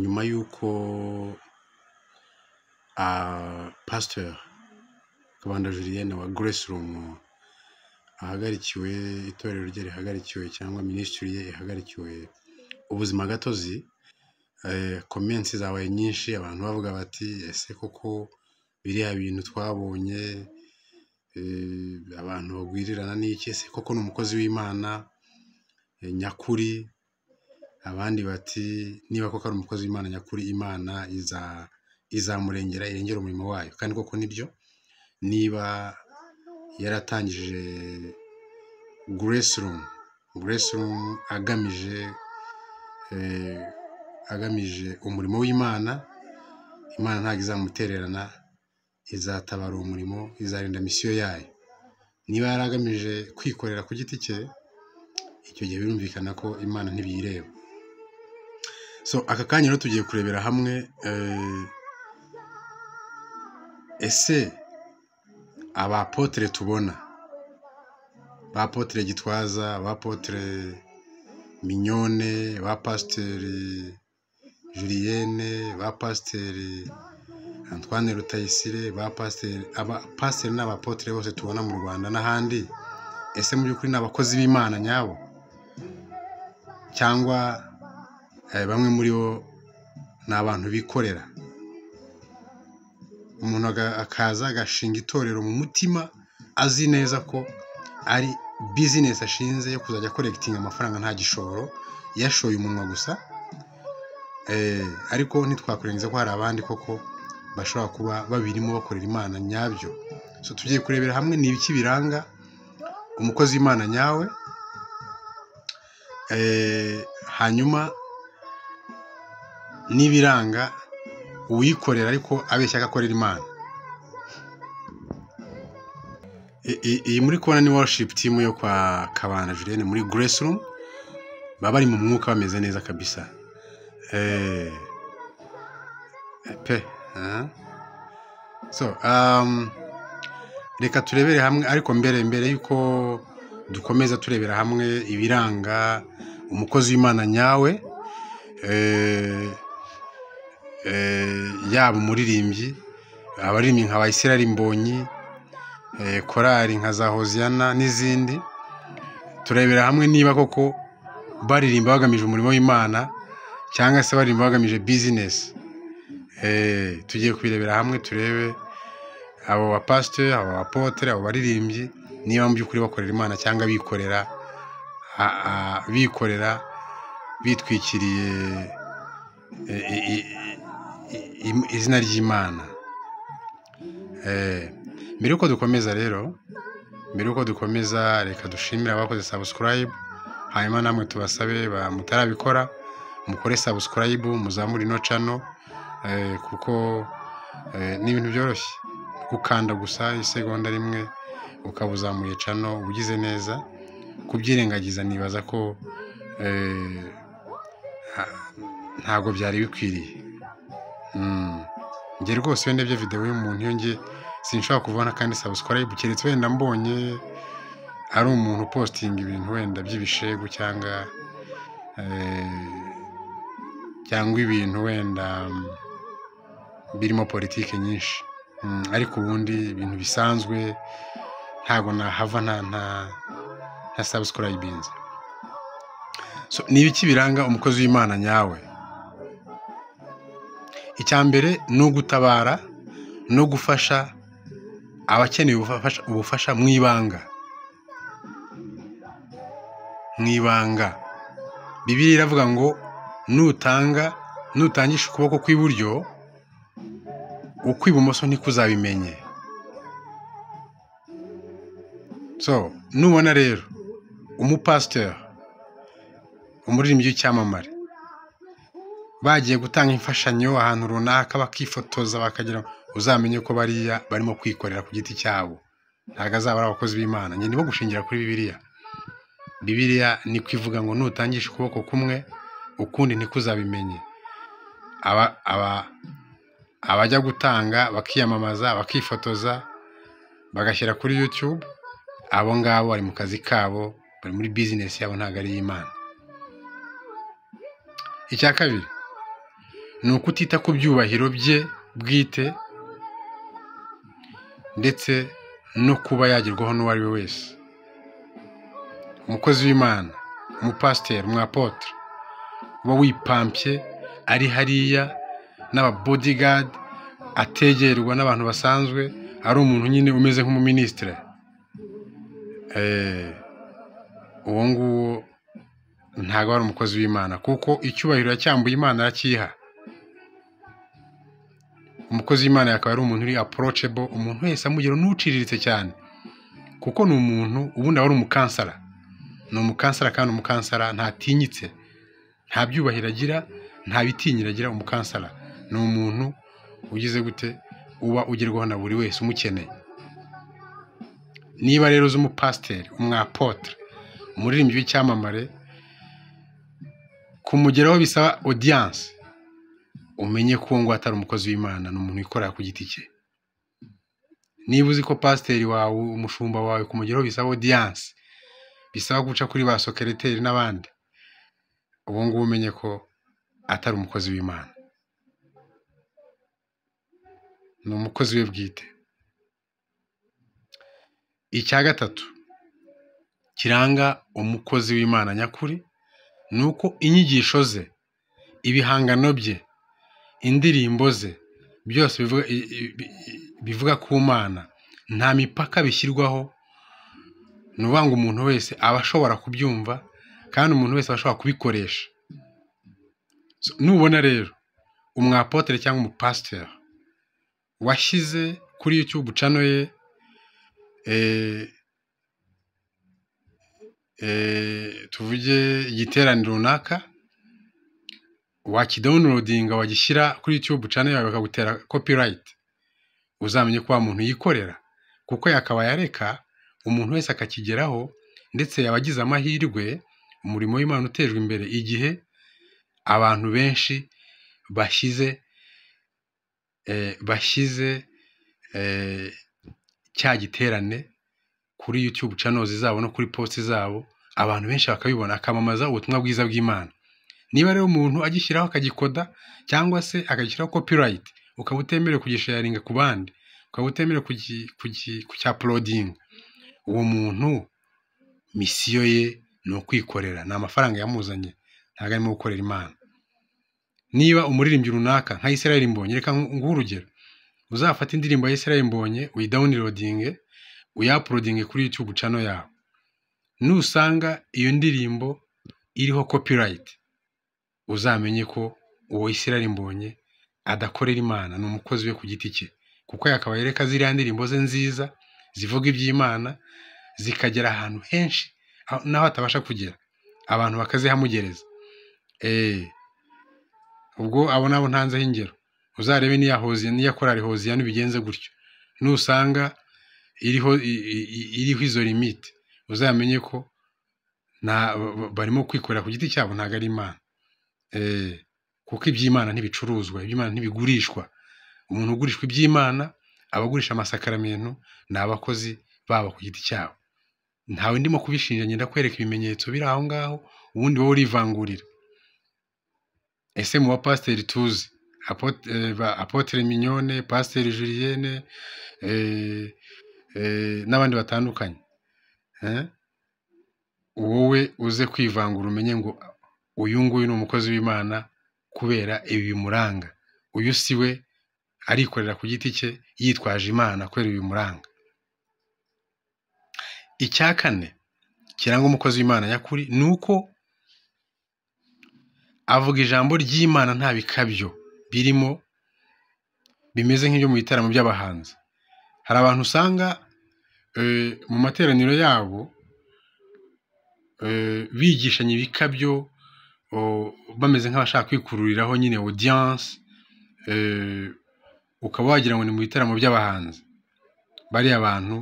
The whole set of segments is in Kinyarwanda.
nyuma y'uko Pastor Kabanda Julienne wa Grace Room ahagarikiwe, itorero rye rihagarikiwe cyangwa ministry ye ihagarikiwe ubuzima gatozi, comments zabaye nyinshi, abantu bavuga bati ese koko biriya bintu twabonye abantu bagwirirana n'iki, ese koko n'umukozi w'Imana nyakuri? Abandi bati niba koko ari umukozi w'Imana nyakuri, Imana izamurengera irengera umurimo wayo. Kandi koko nibyo, niba yaratangije Grace Room agamije umurimo w'Imana, Imana ntabwo izamutererana, izatabara umurimo, izarinda misiyo yayo. Niba yaragamije kwikorera ku giti cye, icyo gihe birumvikana ko Imana ntibiyireba. So aka kanya rero tugiye kurebera hamwe ese abapotre tubona, abapotre Gitwaza, abapotre Mignone, ba Pasteur Julienne, ba Pasteur Antoine Rutayisire, ba Pasteur n'abapotre bose tubona mu Rwanda n'ahandi, ese mu by'ukuri n'abakozi b'Imana nyabo, cyangwa bamwe muri bo ni abantu bikorera? Umuntu akaza agashinga itorero mu mutima azi neza ko ari business ashinze yo kuzajya collecting amafaranga nta gishoro, yashoye umunwa gusa. Ariko ntitwakurenza ko hari abandi koko bashobora kuba babirimo bakorera Imana nyabyo. So tugiye kurebera hamwe ni ibiki biranga umukozi w'Imana nyawe, hanyuma n'ibiranga uwikorera ariko abeshya agakorera Imana. Iyi muri kubona ni worship team yo kwa Kabanda Julienne muri Grace Room, baba bari mu mwuka bameze neza kabisa. So reka turebere hamwe, ariko mbere yuko dukomeza turebera hamwe ibiranga umukozi w'Imana nyawe, yaba umuririmbyi, abaririmbyi nka Israel Mbonyi, korali nka za Hosiana n'izindi, turebera hamwe niba koko baririmba bagamije umurimo w'Imana cyangwa se baririmba bagamije business. Tugiye kubirebera hamwe, turebe abo ba pastor, abo apotre, abo baririmbyi niba mu by'ukuri bakorera Imana cyangwa bikorera bitwikiriye izina ry'Imana. Mbere yuko dukomeza reka dushimire abakoze subscribe, hanyuma namwe tubasabe mutarabikora mukore subscribe, muzamure ino channel, kuko ni ibintu byoroshye gukanda gusa isegonda rimwe ukabuzamuye channel, ugize neza. Kubyirengagiza nibaza ko ntabwo byari bikwiriye. Nge rwose wenda byo video y'umuntu yonge sinshobora kuvana kandi subscribe, keretse wenda mbonye ari umuntu posting ibintu wenda by'ibishegu cyangwa ibintu wenda birimo politike nyinshi, ariko ubundi ibintu bisanzwe ntago nahava nta subscribinze. So ni ibiki biranga umukozi w'Imana nyawe? Icyambere no gutabara no gufasha abakeneye ubufasha mwibanga. Bibiliya iravuga ngo nutangisha ukuboko kw'iburyo, ukw'ibumoso ntikuzabimenye. So nubona rero umupasteur, umuririmbyi w'icyamamare, bagiye gutanga imfashanyo ahantu runaka bakifotoza bakagira, uzamenye ko bariya barimo kwikorera ku giti cyabo, ntago azaba ari abakozi b'Imana. Nge nibo gushingira kuri Bibiliya ni kwivuga ngo nutangisha ukuboko kumwe ukundi ntikuzabimenye. Abajya gutanga bakiyamamaza bakifotoza bagashyira kuri YouTube, abo ngabo bari mu kazi kabo, bari muri business yabo, ntago ari Imana. Icya kabiri, ni ukutita ku byubahiro bye bwite ndetse no kuba yagerwaho n'uwo ari we wese. Umukozi w'Imana, umupasiteri, umwapotre uba wipampye ari hariya n'aba bodyguard, ategerwa n'abantu basanzwe, ari umuntu nyine umeze nk'umuministre, uwo nguwo ntabwo ari umukozi w'Imana, kuko icyubahiro yacyambuye Imana arakiha. Umukozi w'Imana yakaba ari umuntu uri approachable, umuntu wese amugero n'uciriritse cyane, kuko ni umuntu ubundi aba ari umukansara, ni umukansara kandi umukansara ntatinyitse, nta byubahiro agira, nta bitinyira agira. Umukansara ni umuntu ugize gute, uba ugerwaho na buri wese umukeneye. Niba rero uzi umupasiteri, umwapotre, umuririmbyi w'icyamamare, kumugeraho bisaba audience, umenye ko ngo atari umukozi w'Imana, ni umuntu wikorera ku giti cye. Niba uzi ko pasiteri wawe, umushumba wawe, kumugeraho bisaba audience, bisaba guca kuri ba secrétaire n'abandi, ubu ngubu umenye ko atari umukozi w'Imana, ni umukozi we bwite. Icya gatatu kiranga umukozi w'Imana nyakuri ni uko inyigisho ze, ibihangano bye, indirimbo ze, byose bivuga ku Mana, nta mipaka bishyirwaho. Ni ukuvuga ngo umuntu wese aba ashobora kubyumva kandi umuntu wese aba ashobora kubikoresha. Nubona rero umwapotre cyangwa umupasiteri washyize kuri YouTube channel ye tuvuge igiteraniro runaka, wakidownloadinga wagishyira kuri YouTube channel yawe bakagutera copyright, uzamenye ko wa muntu yikorera, kuko yakaba yareka umuntu wese akakigeraho, ndetse yabagize amahirwe umurimo w'Imana utejwe imbere igihe abantu benshi bashyize cya giterane kuri YouTube channels zabo no kuri post zabo, abantu benshi bakabibona, akamamaza ubutumwa bwiza bw'Imana. Niba rero umuntu agishyiraho akagikoda cyangwa se akagishyiraho copyright, ukaba utemerewe kugisharinga ku bandi, ukaba utemerewe kucyaploading, uwo muntu misiyo ye ni ukwikorera, ni amafaranga yamuzanye, ntabwo arimo gukorera Imana. Niba umuririmbyi runaka nka Israel Mbonyi, reka nguhe urugero, uzafata indirimbo ya Israel Mbonyi uyidownloading, uyaploading kuri YouTube channel yawe, nusanga iyo ndirimbo iriho copyright, uzamenye ko uwo Israel Mbonyi adakorera Imana, ni umukozi we ku giti cye, kuko yakaba yereka ziriya ndirimbo ze nziza zivuga iby'Imana zikagera ahantu henshi naho atabasha kugera, abantu bakazihamugereza. Ubwo abo nabo ntanzeho ingero, uzarebe niya Hoziya, niya korari Hoziya nibigenze gutyo, nusanga iriho izo limite, uzamenye ko barimo kwikorera ku giti cyabo, ntabwo ari Imana. Kuko iby'Imana ntibicuruzwa, iby'Imana ntibigurishwa. Umuntu ugurishwa iby'Imana, abagurisha amasakaramentu, ni abakozi babo ku giti cyabo. Ntawe ndimo kubishinja, ngenda kwereka ibimenyetso biri aho ngaho, ubundi wowe urivangurira. Ese mu bapasiteri tuzi, Apotre Mignone, Pasiteri Julienne, n'abandi batandukanye, wowe uze kwivangura umenye ngo uyu nguyu ni umukozi w'Imana kubera ibi bimuranga, uyu siwe arikorera ku giti cye yitwaje Imana kubera ibi bimuranga. Icya kane kiranga umukozi w'Imana nyakuri ni uko avuga ijambo ry'Imana nta bikabyo birimo bimeze nk'ibyo mu bitaramo by'abahanzi. Hari abantu usanga mu materaniro yabo bigishanya ibikabyo, bameze nk'abashaka kwikururiraho nyine audience, ukaba wagira ngo ni mu bitaramo by'abahanzi. Bariya abantu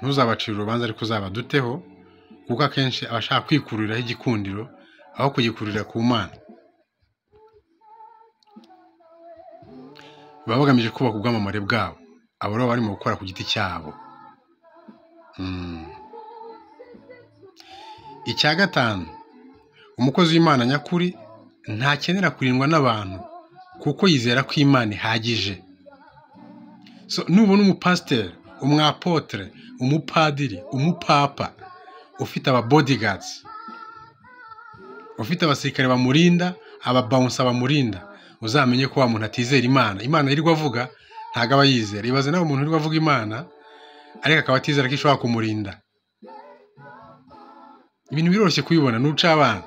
ntuzabacire urubanza, ariko uzabaduteho, kuko akenshi abashaka kwikururiraho igikundiro aho kugikururira ku Mana. Baba bagamije kubaka ubwamamare bwabo, abo rero barimo gukora ku giti cyabo. Icya gatanu, umukozi w'Imana nyakuri ntakenera kurindwa n'abantu kuko yizera ko Imana ihagije. So nubona umupasiteri, umwapotre, umupadiri, umupapa ufite aba bodyguards, ufite abasirikare bamurinda, ababouncer bamurinda, uzamenye ko wa muntu atizera Imana. Imana yirirwa avuga ntago aba yizera. Ibaze nawe umuntu yirirwa avuga Imana ariko akaba atizera ko ishobora kumurinda. Ibintu biroroshye kubibona nuca abana.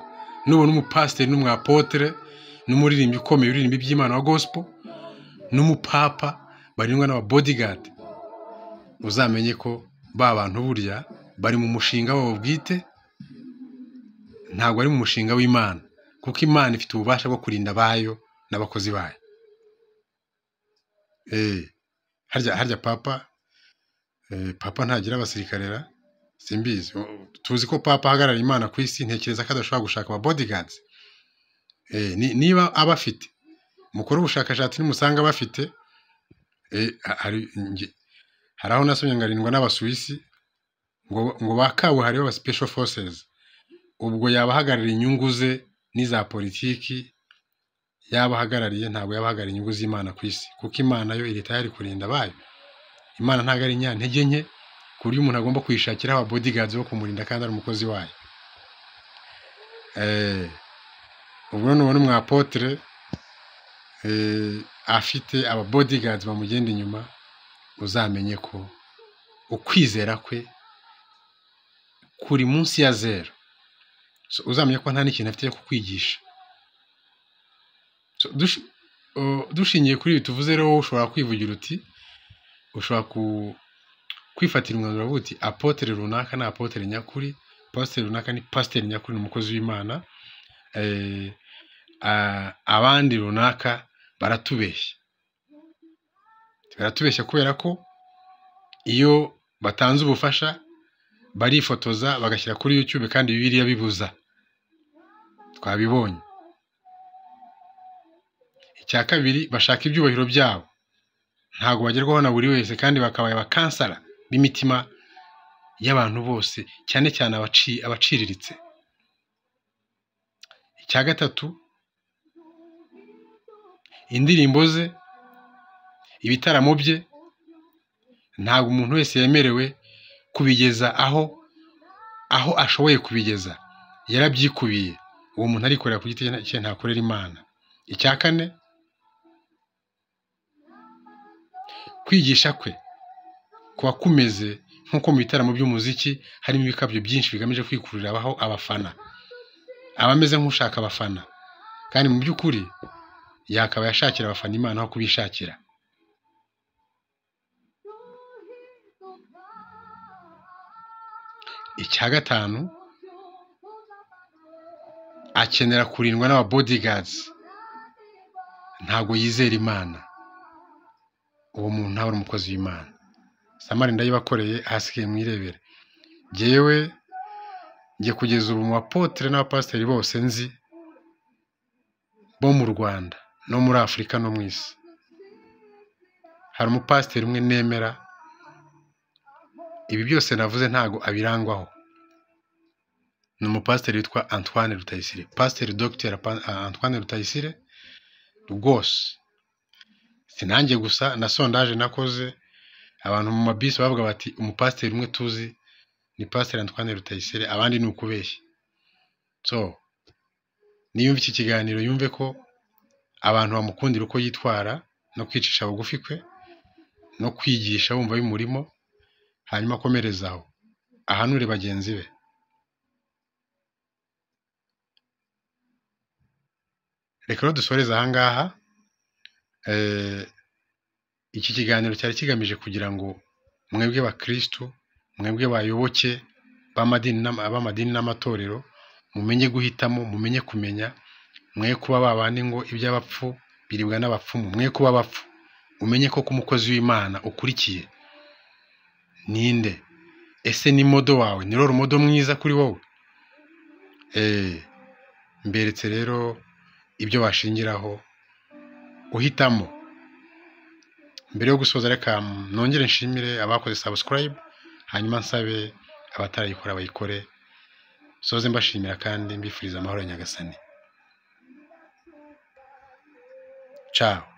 Nubona umupasiteri n'umwapotre n'umuririmbyi ukomeye uririmba iby'Imana wa gospel n'umupapa barindwa n'aba bodyguard, uzamenye ko ba bantu burya bari mu mushinga wabo bwite, ntabwo ari mu mushinga w'Imana, kuko Imana ifite ububasha bwo kurinda abayo n'abakozi bayo. Harya papa ntagira abasirikare, simbizi. Tuzi ko papa ahagarara Imana ku isi, ntekereza ko adashobora gushaka aba bodyguards. Niba abafite mukora ubushakashatsi nimusanga bafite, hari aho nasomye ngarindwa n'Abasuwisi ngo bakabuhariwe aba special forces. Ubwo yabahagarariye inyungu ze n'iza politiki yabahagarariye, ntabwo yabahagarariye inyungu z'Imana ku isi, kuko Imana yo iri tayari kurinda abayo. Imana ntabwo ari nyantege nke ku buryo umuntu agomba kwishakira aba bodyguards bo kumurinda kandi ari umukozi wayo. Ubwo nubona umwapotre afite aba bodyguards bamugenda inyuma, uzamenye ko ukwizera kwe kuri munsi ya zero. So uzamenye ko nta n'ikintu afite cyo kukwigisha. So dushingiye kuri ibi tuvuze rero, ushobora kwivugira uti, ushobora kwifatira umwanzuro uvuga uti apotre runaka ni apotre nyakuri, pasiteri runaka ni pasiteri nyakuri, ni umukozi w'Imana, abandi runaka baratubeshya. Baratubeshya kubera ko iyo batanze ubufasha barifotoza bagashyira kuri YouTube kandi Bibiliya bibuza. Twabibonye. Icya kabiri, bashaka ibyubahiro byabo, ntabwo bagerwaho na buri wese, kandi bakabaye abakansara b'imitima y'abantu bose, cyane cyane abaciriritse. Icya gatatu, indirimbo ze, ibitaramo bye, ntabwo umuntu wese yemerewe kubigeza aho ashoboye kubigeza. Yarabyikubiye. Uwo muntu arikorera ku giti cye, ntakorera Imana. Icya kane, kwigisha kwe kuba kumeze nk'uko mu bitaramo by'umuziki harimo ibikabyo byinshi bigamije kwikururira abaho abafana, abameze nk'ushaka abafana, kandi mu by'ukuri yakaba yashakira abafana Imana aho kubishakira. Icya gatanu, akenera kurindwa n'aba bodyguards, ntabwo yizera Imana. Uwo muntu ntabwo ari umukozi w'Imana. Samari ndayibakoreye, hasigaye mwirebere. Jyewe ngiye kugeza ubu mu bapotre n'abapasiteri bose nzi bo mu Rwanda no muri Afurika no mu isi, hari umupasiteri umwe nemera. Ibi byose navuze ntago abirangwaho. Ni umupasiteri witwa Antoine Rutayisire, pasiteri Dr Antoine Rutayisire rwose. Sinanjye gusa, na sondage nakoze, abantu mu mabisi bavuga bati umupasiteri umwe tuzi ni pasiteri Antoine Rutayisire, abandi ni ukubeshya. So niyumva iki kiganiro yumve ko abantu bamukundira uko yitwara no kwicisha bugufi kwe no kwigisha wumva bimurimo, hanyuma akomerezaho ahanure bagenzi be. Reka rero dusoreze ahangaha. Iki kiganiro cyari kigamije kugira ngo mwebwe bakristo, mwebwe bayoboke b'amadini n'amatorero, mumenye guhitamo, mumenye kumenya, mwe kuba babandi ngo iby'abapfu biribwa n'abapfumu, mwe kuba abapfu. Umenye ko umukozi w'Imana ukurikiye ninde. Ese ni modo wawe, ni rero modo mwiza kuri wowe? Mberetse rero ibyo washingiraho uhitamo. Mbere yo gusoza, reka nongere nshimire abakoze subscribe, hanyuma nsabe abatarayikora bayikore. Soze mbashimira kandi mbifuriza amahoro ya Nyagasani. ciao.